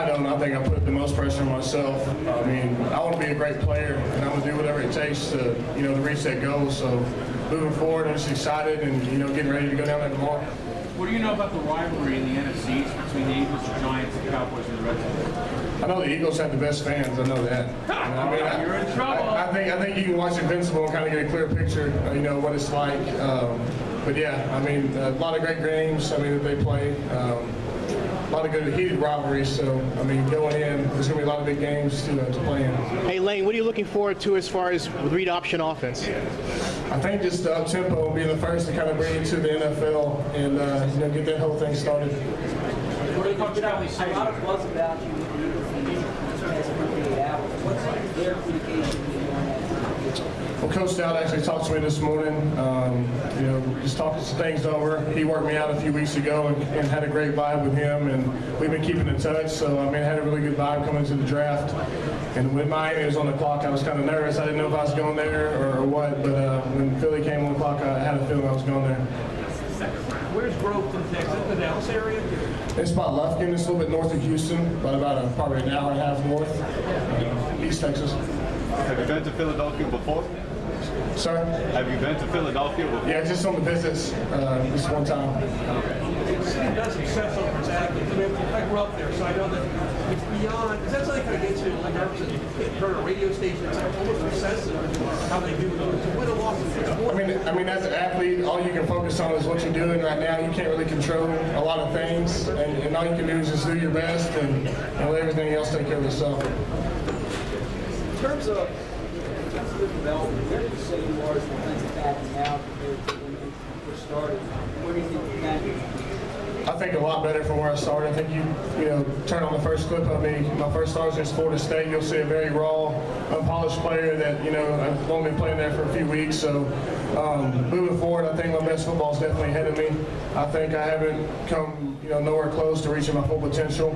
I don't. I think I put the most pressure on myself. I mean, I want to be a great player, and I'm going to do whatever it takes to, to reach that goal. So moving forward, I'm just excited and, getting ready to go down there tomorrow. What do you know about the rivalry in the NFCs between the Eagles, the Giants, the Cowboys, and the Redskins? I know the Eagles have the best fans. I know that. You're in trouble. I think you can watch Invincible and kind of get a clear picture, what it's like. But yeah, I mean, a lot of great games. I mean, that they play. A lot of good heated rivalries. So I mean, going in, there's going to be a lot of big games to play in. Hey Lane, what are you looking forward to as far as read option offense? I think just up tempo and being the first to kind of bring it to the NFL and get that whole thing started. What do you Coach Kelly say? A lot of buzz about you as 48 hours. What's their communication? Well, Coach Stout actually talked to me this morning, just talking some things over. He worked me out a few weeks ago and had a great vibe with him, and we've been keeping in touch. So, I had a really good vibe coming into the draft. And when Miami was on the clock, I was kind of nervous. I didn't know if I was going there or what, but when Philly came on the clock, I had a feeling I was going there. Where's Groveton, Texas? The Dallas area? It's about Lufkin. It's a little bit north of Houston, but about probably an hour and a half north, East Texas. Have you been to Philadelphia before? Sorry? Have you been to Philadelphia before? Yeah, just on the visits, just one time. The city does success over exactly. I grew up there, so I know that it's beyond. Is that something that gets you like nervous? You heard a radio station, it's like almost obsessive how they do it. To win a loss, I mean, as an athlete, all you can focus on is what you're doing right now. You can't really control a lot of things, and all you can do is just do your best and let everything else take care of itself. In terms of the development, where do you say you are as an offensive back now compared to when you first started? Where do you think you can? I think a lot better from where I started. I think you turn on the first clip of me. My first start was against Florida State. You'll see a very raw, unpolished player that I've only been playing there for a few weeks. So moving forward, I think my best football is definitely ahead of me. I think I haven't come nowhere close to reaching my full potential.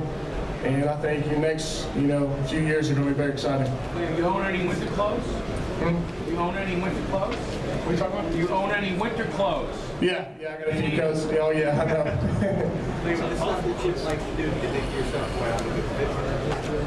And I think the next few years are going to be very exciting. You own any winter clothes? You own any winter clothes? What are you talking about? You own any winter clothes? Yeah, I got a few coats. Oh yeah, I know.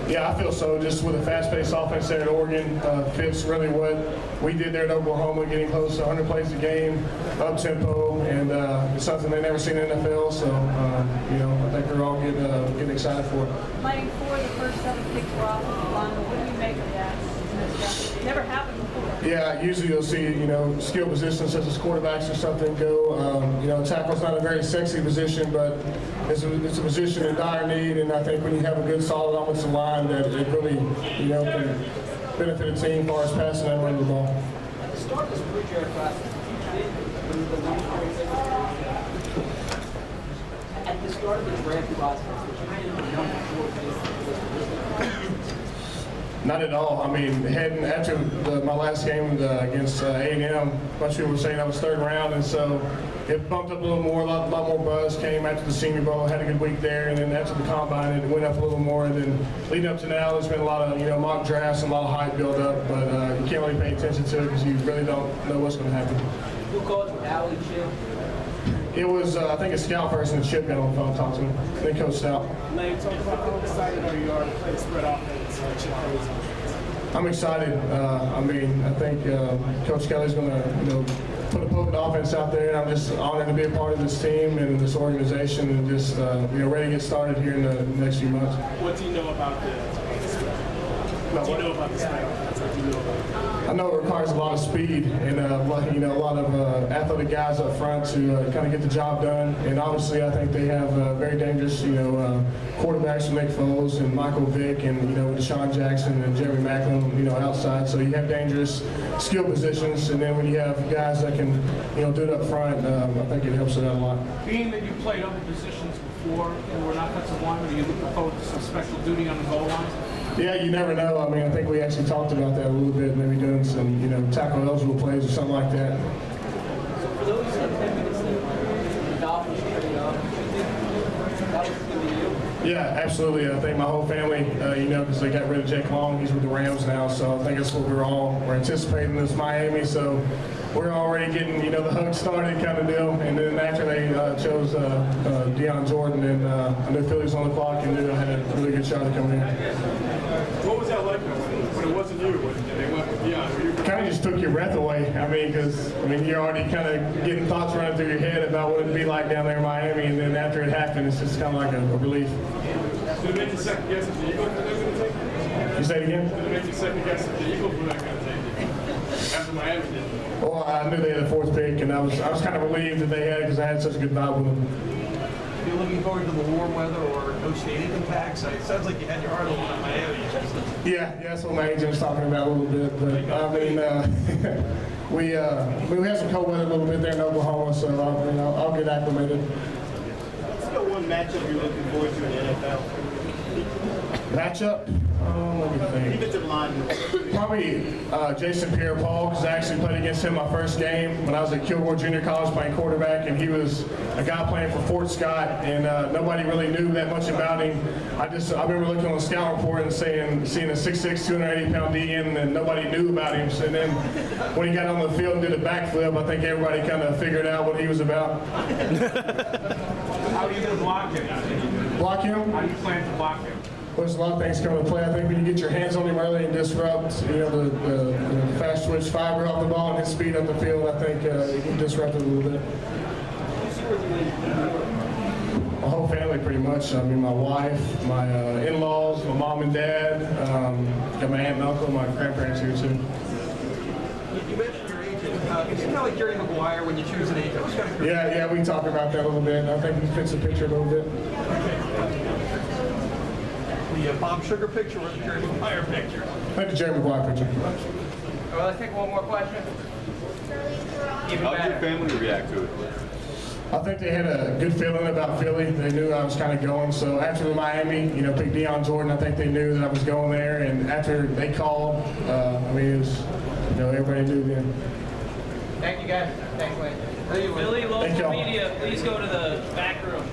Yeah, I feel so. Just with a fast-paced offense there at Oregon, fits really what we did there at Oklahoma, getting close to 100 plays a game, up tempo, and it's something they've never seen in the NFL. So, I think they're all getting excited for it. Playing for the first 7 picks were offensive linemen. What do you make of that? It never happened before. Yeah, usually you'll see, skill positions such as quarterbacks or something go. Tackle's not a very sexy position, but it's a position in dire need, and I think when you have a good, solid offensive line, that it really, can benefit a team as far as passing and running the ball. At the start of this pre-draft process, at the start of the draft process, did you think the number 4 pick? Not at all. I mean, heading after my last game against A&M, a bunch of people were saying I was third round, and so it bumped up a little more. A lot more buzz came after the Senior Bowl. Had a good week there, and then after the Combine, it went up a little more. And then leading up to now, there's been a lot of mock drafts and a lot of hype build up, but you can't really pay attention to it because you really don't know what's going to happen. Who called you, Allie, Chip? It was, I think, a scout person that Chip got on the phone and talked to me. Then Coach Stout. Lane, talk about how excited are you to play the spread offense? I'm excited. I think Coach Kelly's going to, put a potent offense out there, and I'm just honored to be a part of this team and this organization, and just ready to get started here in the next few months. What do you know about the What do you know about the spread offense? What do you know about it? I know it requires a lot of speed and a lot of athletic guys up front to kind of get the job done. And obviously, I think they have very dangerous, quarterbacks from Nick Foles and Michael Vick and Deshaun Jackson and Jeremy Maclin, outside. So you have dangerous skill positions, and then when you have guys that can, do it up front, I think it helps it out a lot. Being that you played other positions before and were not offensive linemen, are you looking forward to some special duty on the goal line? Yeah, you never know. I mean, I think we actually talked about that a little bit, maybe doing some, tackle eligible plays or something like that. So for those 10 minutes that the Dolphins traded up, do you think that was going to be you? Yeah, absolutely. I think my whole family, because they got rid of Jake Long, he's with the Rams now, so I think that's what we're anticipating this Miami. So we're already getting, the hug started kind of deal. And then after they chose Deion Jordan, and I knew Philly was on the clock and knew I had a really good good shot at coming in. What was that like when it wasn't you, when they went with Deion? Were you Kind of just took your breath away. I mean, because you're already kind of getting thoughts running through your head about what it'd be like down there in Miami, and then after it happened, it's just kind of like a relief. did it make you second guess if the Eagles were going to take it? You say it again? Did it make you second guess if the Eagles were not going to take it? After Miami did. Well, I knew they had the fourth pick, and I was kind of relieved that they had it because I had such a good vibe with them. You're looking forward to the warm weather or no stadium impacts? It sounds like you had your heart open on Miami. Yeah, that's what my agent was talking about a little bit. But I mean, we had some cold weather a little bit there in Oklahoma, so I'll get acclimated. What's the one matchup you're looking forward to in the NFL? Matchup? Let me think. Defensive line. Probably Jason Pierre-Paul, because I actually played against him my first game when I was at Kilgore Junior College playing quarterback, and he was a guy playing for Fort Scott, and nobody really knew that much about him. I remember looking on the scout report and seeing a 6'6", 280-pound DN, and nobody knew about him. So then when he got on the field and did a backflip, I think everybody kind of figured out what he was about. How are you going to block him? Block him? How do you plan to block him? There's a lot of things coming to play. I think when you get your hands on him early and disrupt, the fast twitch fiber off the ball and his speed up the field, I think you can disrupt it a little bit. My whole family, pretty much. I mean, my wife, my in-laws, my mom and dad, got my aunt and uncle, my grandparents here too. You mentioned your agent. It's kind of like Jerry Maguire when you choose an agent. I was kind of curious. Yeah, we talk about that a little bit. I think he fits the picture a little bit. The Bob Sugar picture or the Jerry Maguire picture? I think the Jerry Maguire picture. Well, let's take one more question. How did your family react to it? I think they had a good feeling about Philly. They knew I was kind of going. So after the Miami, picked Deion Jordan, I think they knew that I was going there. And after they called, it was, everybody knew then. Thank you, guys. Thanks, Lane. Philly Thank local y'all. media, please go to the back room.